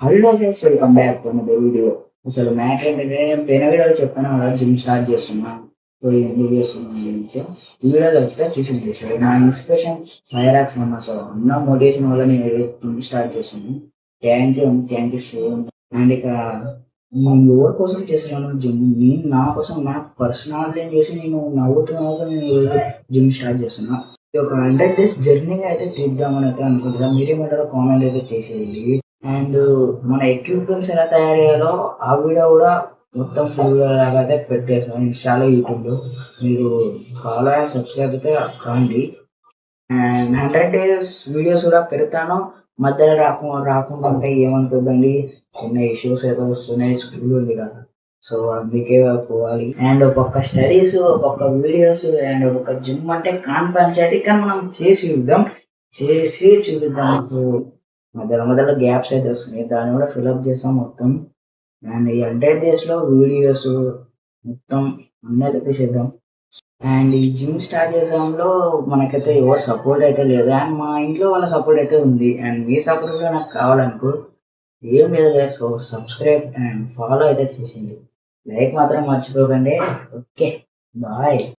Hello guys, welcome back to another video. అసలు matter ఏంటంటే నేను పోయిన వీడియోలో చెప్పాను కదా, జిమ్ స్టార్ట్ చేస్తున్నా. సో ఎందుకు చేస్తున్నాను అంటే ఈ వీడియోలో చెప్తే చూసింది. సో నా ఇన్స్పిరేషన్ సైరాక్స్ అన్న. సో అన్న మోటివేషన్ వల్ల నేను జిమ్ స్టార్ట్ చేశాను. Thank you so much. And ఇక నేను ఎవరి కోసం చేస్తున్నాను జిమ్, నేను నా కోసం నా పర్సనాలిటీ చూసి నేను నవ్వుతున్నా నేను జిమ్ స్టార్ట్ చేస్తున్నా. ఇది ఒక 100 days జర్నీ అయితే తీద్దామని అయితే అనుకుంటున్నాను. మీరేమంటారో కామెంట్ అయితే చేసేయండి. అండ్ మన ఎక్విప్మెంట్స్ ఎలా తయారు చేయాలో ఆ వీడియో కూడా మొత్తం ఫుల్ లాగా అయితే పెట్టేసాను ఇన్స్టాలో, యూట్యూబ్లో. మీరు ఫాలో అండ్ సబ్స్క్రైబ్ అయితే కాండి. అండ్ 100 days వీడియోస్ కూడా పెడతాను. మధ్యలో రాకుండా ఉంటే ఏమనుకోదండి, చిన్న ఇష్యూస్ ఏదో వస్తున్నాయి, స్కూల్ ఉంది కదా. సో అందుకే పోవాలి. అండ్ ఒక్కొక్క స్టడీస్, ఒక్కొక్క వీడియోస్, అండ్ ఒక్కొక్క జిమ్ అంటే కాన్ పంచాయతీ, కానీ మనం చేసి చూద్దాం. మధ్యలో మధ్యలో గ్యాప్స్ అయితే వస్తున్నాయి, దాన్ని కూడా ఫిల్అప్ చేసాం మొత్తం. అండ్ ఈ 100 daysలో వీడియోస్ మొత్తం అన్నీ అయితే చేద్దాం. అండ్ ఈ జిమ్ స్టార్ట్ చేసేలో మనకైతే ఎవరు సపోర్ట్ అయితే లేదు. అండ్ మా ఇంట్లో వాళ్ళ సపోర్ట్ అయితే ఉంది. అండ్ మీ సపోర్ట్ కూడా నాకు కావాలనుకో, ఏం లేదు. సో సబ్స్క్రైబ్ అండ్ ఫాలో అయితే చేసేయండి. లైక్ మాత్రం మర్చిపోకండి. Okay, bye.